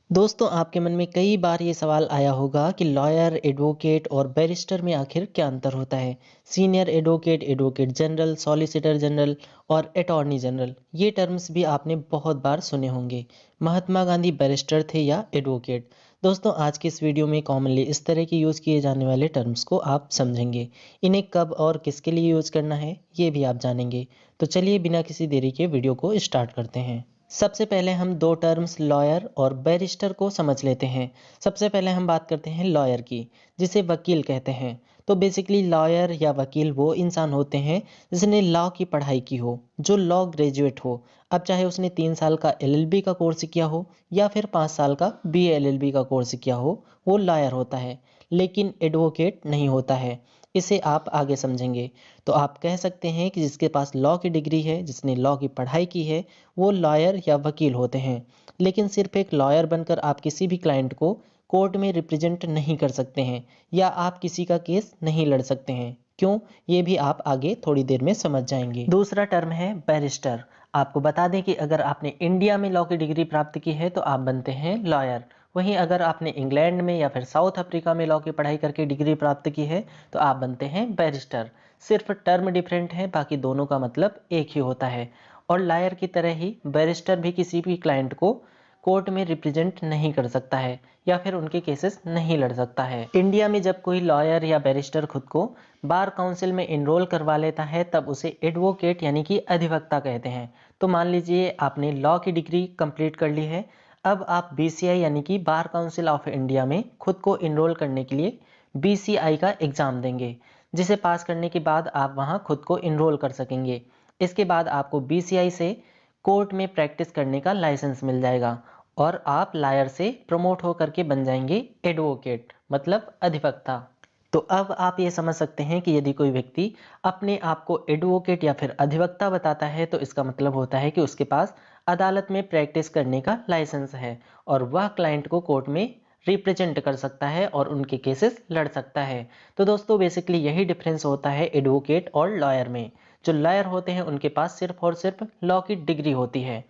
दोस्तों आपके मन में कई बार ये सवाल आया होगा कि लॉयर, एडवोकेट और बैरिस्टर में आखिर क्या अंतर होता है। Senior advocate, advocate general, solicitor general और अटॉर्नी जनरल, ये टर्म्स भी आपने बहुत बार सुने होंगे। महात्मा गांधी बैरिस्टर थे या एडवोकेट? दोस्तों आज की इस वीडियो में कॉमनली इस तरह के यूज़ किए जाने वाले टर्म्स को आप समझेंगे। इन्हें कब और किसके लिए यूज़ करना है ये भी आप जानेंगे। तो चलिए बिना किसी देरी के वीडियो को स्टार्ट करते हैं। सबसे पहले हम दो टर्म्स लॉयर और बैरिस्टर को समझ लेते हैं। सबसे पहले हम बात करते हैं लॉयर की, जिसे वकील कहते हैं। तो बेसिकली लॉयर या वकील वो इंसान होते हैं जिसने लॉ की पढ़ाई की हो, जो लॉ ग्रेजुएट हो। अब चाहे उसने 3 साल का एलएलबी का कोर्स किया हो या फिर 5 साल का बीए एलएलबी का कोर्स किया हो, वो लॉयर होता है। लेकिन एडवोकेट नहीं होता है। इसे आप आगे समझेंगे। तो आप कह सकते हैं कि जिसके पास लॉ की डिग्री है, जिसने लॉ की पढ़ाई की है, वो लॉयर या वकील होते हैं। लेकिन सिर्फ एक लॉयर बनकर आप किसी भी क्लाइंट को कोर्ट में रिप्रेजेंट नहीं कर सकते हैं या आप किसी का केस नहीं लड़ सकते हैं। क्यों? ये भी आप आगे थोड़ी देर में समझ जाएंगे। दूसरा टर्म है बैरिस्टर। आपको बता दें कि अगर आपने इंडिया में लॉ की डिग्री प्राप्त की है तो आप बनते हैं लॉयर। वहीं अगर आपने इंग्लैंड में या फिर साउथ अफ्रीका में लॉ की पढ़ाई करके डिग्री प्राप्त की है तो आप बनते हैं बैरिस्टर। सिर्फ टर्म डिफरेंट है, बाकी दोनों का मतलब एक ही होता है। और लॉयर की तरह ही बैरिस्टर भी किसी भी क्लाइंट को कोर्ट में रिप्रेजेंट नहीं कर सकता है या फिर उनके केसेस नहीं लड़ सकता है। इंडिया में जब कोई लॉयर या बैरिस्टर खुद को बार काउंसिल में इनरोल करवा लेता है तब उसे एडवोकेट यानी कि अधिवक्ता कहते हैं। तो मान लीजिए आपने लॉ की डिग्री कंप्लीट कर ली है। अब आप बीसीआई यानी कि बार काउंसिल ऑफ इंडिया में खुद को इनरोल करने के लिए बीसीआई का एग्ज़ाम देंगे, जिसे पास करने के बाद आप वहां खुद को इनरोल कर सकेंगे। इसके बाद आपको बीसीआई से कोर्ट में प्रैक्टिस करने का लाइसेंस मिल जाएगा और आप लायर से प्रमोट होकर के बन जाएंगे एडवोकेट, मतलब अधिवक्ता। तो अब आप ये समझ सकते हैं कि यदि कोई व्यक्ति अपने आप को एडवोकेट या फिर अधिवक्ता बताता है तो इसका मतलब होता है कि उसके पास अदालत में प्रैक्टिस करने का लाइसेंस है और वह क्लाइंट को कोर्ट में रिप्रेजेंट कर सकता है और उनके केसेस लड़ सकता है। तो दोस्तों बेसिकली यही डिफरेंस होता है एडवोकेट और लॉयर में। जो लॉयर होते हैं उनके पास सिर्फ और सिर्फ लॉ की डिग्री होती है,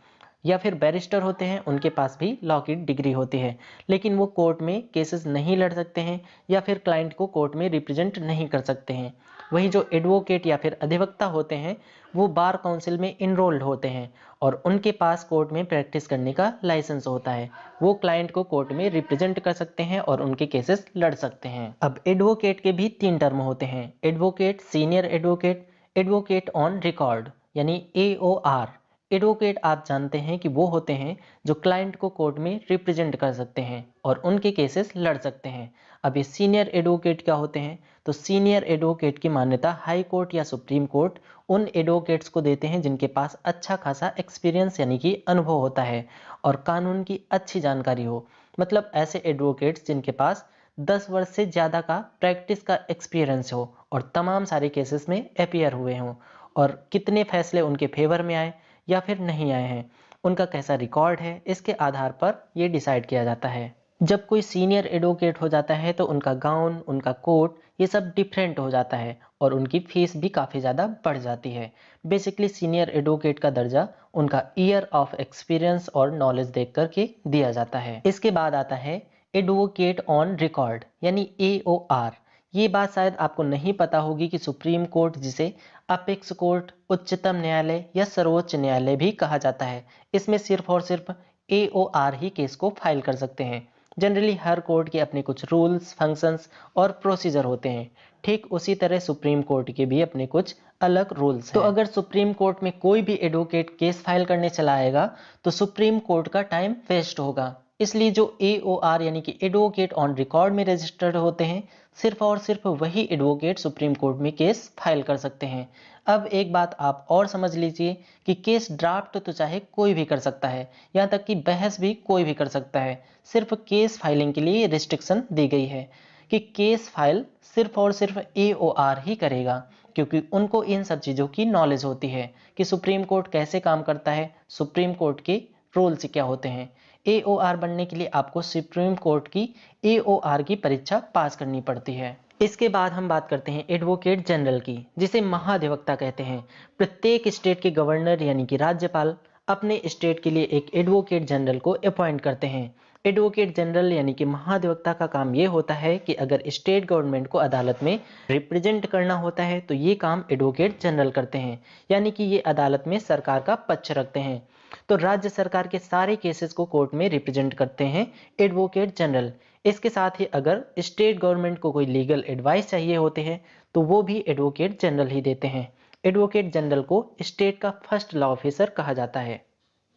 या फिर बैरिस्टर होते हैं उनके पास भी लॉ की डिग्री होती है, लेकिन वो कोर्ट में केसेस नहीं लड़ सकते हैं या फिर क्लाइंट को कोर्ट में रिप्रेजेंट नहीं कर सकते हैं। वहीं जो एडवोकेट या फिर अधिवक्ता होते हैं वो बार काउंसिल में इनरोल्ड होते हैं और उनके पास कोर्ट में प्रैक्टिस करने का लाइसेंस होता है। वो क्लाइंट को कोर्ट में रिप्रेजेंट कर सकते हैं और उनके केसेस लड़ सकते हैं। अब एडवोकेट के भी 3 टर्म होते हैं: advocate, senior advocate, advocate on record यानी AOR। एडवोकेट आप जानते हैं कि वो होते हैं जो क्लाइंट को कोर्ट में रिप्रेजेंट कर सकते हैं और उनके केसेस लड़ सकते हैं। अब ये सीनियर एडवोकेट क्या होते हैं? तो सीनियर एडवोकेट की मान्यता हाई कोर्ट या सुप्रीम कोर्ट उन एडवोकेट्स को देते हैं जिनके पास अच्छा खासा एक्सपीरियंस यानी कि अनुभव होता है और कानून की अच्छी जानकारी हो। मतलब ऐसे एडवोकेट्स जिनके पास 10 वर्ष से ज़्यादा का प्रैक्टिस का एक्सपीरियंस हो और तमाम सारे केसेस में अपियर हुए हों और कितने फैसले उनके फेवर में आए या फिर नहीं आए हैं, उनका कैसा रिकॉर्ड है, इसके आधार पर ये डिसाइड किया जाता है। जब कोई सीनियर एडवोकेट हो जाता है तो उनका गाउन, उनका कोट, ये सब डिफरेंट हो जाता है और उनकी फीस भी काफ़ी ज़्यादा बढ़ जाती है। बेसिकली सीनियर एडवोकेट का दर्जा उनका ईयर ऑफ एक्सपीरियंस और नॉलेज देख करके दिया जाता है। इसके बाद आता है एडवोकेट ऑन रिकॉर्ड यानी AOR। ये बात शायद आपको नहीं पता होगी कि सुप्रीम कोर्ट, जिसे अपेक्स कोर्ट, उच्चतम न्यायालय या सर्वोच्च न्यायालय भी कहा जाता है, इसमें सिर्फ और सिर्फ AOR ही केस को फाइल कर सकते हैं। जनरली हर कोर्ट के अपने कुछ रूल्स, फंक्शंस और प्रोसीजर होते हैं। ठीक उसी तरह सुप्रीम कोर्ट के भी अपने कुछ अलग रूल्स हैं। तो अगर सुप्रीम कोर्ट में कोई भी एडवोकेट केस फाइल करने चला आएगा तो सुप्रीम कोर्ट का टाइम वेस्ट होगा। इसलिए जो AOR यानी कि एडवोकेट ऑन रिकॉर्ड में रजिस्टर्ड होते हैं, सिर्फ और सिर्फ वही एडवोकेट सुप्रीम कोर्ट में केस फाइल कर सकते हैं। अब एक बात आप और समझ लीजिए कि केस ड्राफ्ट तो चाहे कोई भी कर सकता है, यहाँ तक कि बहस भी कोई भी कर सकता है। सिर्फ केस फाइलिंग के लिए रिस्ट्रिक्शन दी गई है कि केस फाइल सिर्फ और सिर्फ AOR ही करेगा, क्योंकि उनको इन सब चीज़ों की नॉलेज होती है कि सुप्रीम कोर्ट कैसे काम करता है, सुप्रीम कोर्ट के रूल्स क्या होते हैं। AOR बनने के लिए आपको सुप्रीम कोर्ट की AOR की परीक्षा पास करनी पड़ती है। इसके बाद हम बात करते हैं एडवोकेट जनरल की, जिसे महाधिवक्ता कहते हैं। प्रत्येक स्टेट के गवर्नर यानी कि राज्यपाल अपने स्टेट के लिए एक एडवोकेट जनरल को अपॉइंट करते हैं। एडवोकेट जनरल यानी कि महाधिवक्ता का काम ये होता है कि अगर स्टेट गवर्नमेंट को अदालत में रिप्रेजेंट करना होता है तो ये काम एडवोकेट जनरल करते हैं, यानी कि ये अदालत में सरकार का पक्ष रखते हैं। तो राज्य सरकार के सारे केसेस को कोर्ट में रिप्रेजेंट करते हैं एडवोकेट जनरल। इसके साथ ही अगर स्टेट गवर्नमेंट को कोई लीगल एडवाइस चाहिए होते हैं तो वो भी एडवोकेट जनरल ही देते हैं। एडवोकेट जनरल को स्टेट का फर्स्ट लॉ ऑफिसर कहा जाता है।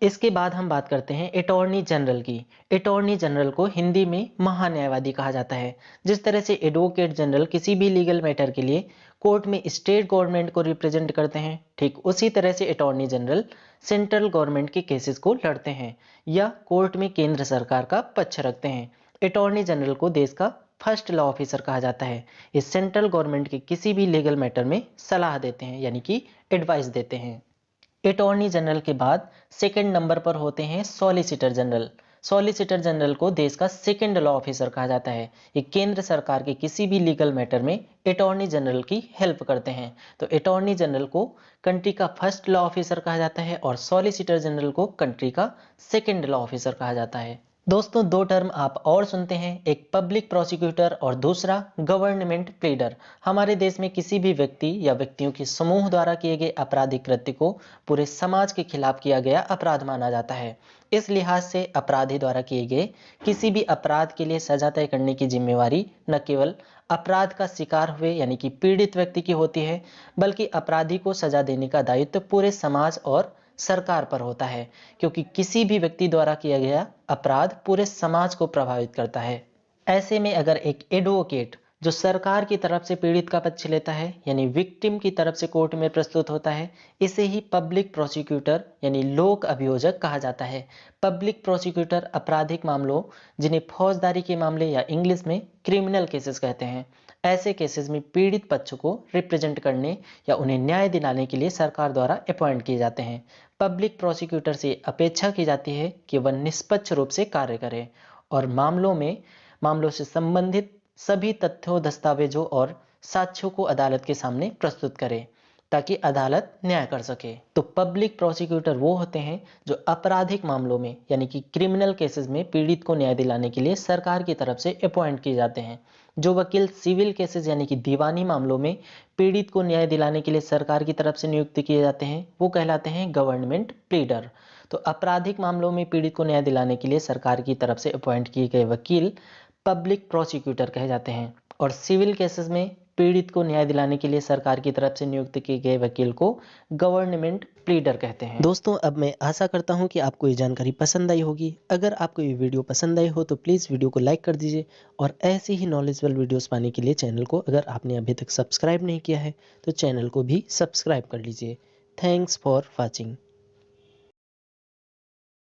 इसके बाद हम बात करते हैं अटॉर्नी जनरल की। अटॉर्नी जनरल को हिंदी में महान्यायवादी कहा जाता है। जिस तरह से एडवोकेट जनरल किसी भी लीगल मैटर के लिए कोर्ट में स्टेट गवर्नमेंट को रिप्रेजेंट करते हैं, ठीक उसी तरह से अटॉर्नी जनरल सेंट्रल गवर्नमेंट के केसेस को लड़ते हैं या कोर्ट में केंद्र सरकार का पक्ष रखते हैं। अटॉर्नी जनरल को देश का फर्स्ट लॉ ऑफिसर कहा जाता है। ये सेंट्रल गवर्नमेंट के किसी भी लीगल मैटर में सलाह देते हैं, यानी कि एडवाइस देते हैं। अटॉर्नी जनरल के बाद सेकंड नंबर पर होते हैं सॉलिसिटर जनरल। सॉलिसिटर जनरल को देश का सेकंड लॉ ऑफिसर कहा जाता है। ये केंद्र सरकार के किसी भी लीगल मैटर में अटॉर्नी जनरल की हेल्प करते हैं। तो अटॉर्नी जनरल को कंट्री का फर्स्ट लॉ ऑफिसर कहा जाता है और सॉलिसिटर जनरल को कंट्री का सेकंड लॉ ऑफिसर कहा जाता है। दोस्तों, दो टर्म आप और सुनते हैं, एक पब्लिक प्रोसिक्यूटर और दूसरा गवर्नमेंट प्लीडर। हमारे देश में किसी भी व्यक्ति या व्यक्तियों के समूह द्वारा किए गए आपराधिक कृत्य को पूरे समाज के खिलाफ किया गया अपराध माना जाता है। इस लिहाज से अपराधी द्वारा किए गए किसी भी अपराध के लिए सजा तय करने की जिम्मेवारी न केवल अपराध का शिकार हुए यानी कि पीड़ित व्यक्ति की होती है, बल्कि अपराधी को सजा देने का दायित्व पूरे समाज और सरकार पर होता है, क्योंकि किसी भी व्यक्ति द्वारा किया गया अपराध पूरे समाज को प्रभावित करता है। ऐसे में अगर एक एडवोकेट जो सरकार की तरफ से पीड़ित का पक्ष लेता है यानी विक्टिम की तरफ से कोर्ट में प्रस्तुत होता है, इसे ही पब्लिक प्रोसिक्यूटर यानी लोक अभियोजक कहा जाता है। पब्लिक प्रोसिक्यूटर आपराधिक मामलों, जिन्हें फौजदारी के मामले या इंग्लिश में क्रिमिनल केसेस कहते हैं, ऐसे केसेस में पीड़ित पक्ष को रिप्रेजेंट करने या उन्हें न्याय दिलाने के लिए सरकार द्वारा अपॉइंट किए जाते हैं। पब्लिक प्रोसिक्यूटर से अपेक्षा की जाती है कि वह निष्पक्ष रूप से कार्य करे और मामलों से संबंधित सभी तथ्यों, दस्तावेजों और साक्ष्यों को अदालत के सामने प्रस्तुत करे ताकि अदालत न्याय कर सके। तो पब्लिक प्रोसिक्यूटर वो होते हैं जो आपराधिक मामलों में यानी कि क्रिमिनल केसेस में पीड़ित को न्याय दिलाने के लिए सरकार की तरफ से अपॉइंट किए जाते हैं। जो वकील सिविल केसेस यानी कि दीवानी मामलों में पीड़ित को न्याय दिलाने के लिए सरकार की तरफ से नियुक्त किए जाते हैं, वो कहलाते हैं गवर्नमेंट प्लीडर। तो आपराधिक मामलों में पीड़ित को न्याय दिलाने के लिए सरकार की तरफ से अपॉइंट किए गए वकील पब्लिक प्रोसिक्यूटर कहे जाते हैं और सिविल केसेस में पीड़ित को न्याय दिलाने के लिए सरकार की तरफ से नियुक्त किए गए वकील को गवर्नमेंट प्लीडर कहते हैं। दोस्तों, अब मैं आशा करता हूं कि आपको ये जानकारी पसंद आई होगी। अगर आपको ये वीडियो पसंद आई हो तो प्लीज़ वीडियो को लाइक कर दीजिए और ऐसे ही नॉलेजेबल वीडियोस पाने के लिए चैनल को अगर आपने अभी तक सब्सक्राइब नहीं किया है तो चैनल को भी सब्सक्राइब कर लीजिए। Thanks for watching.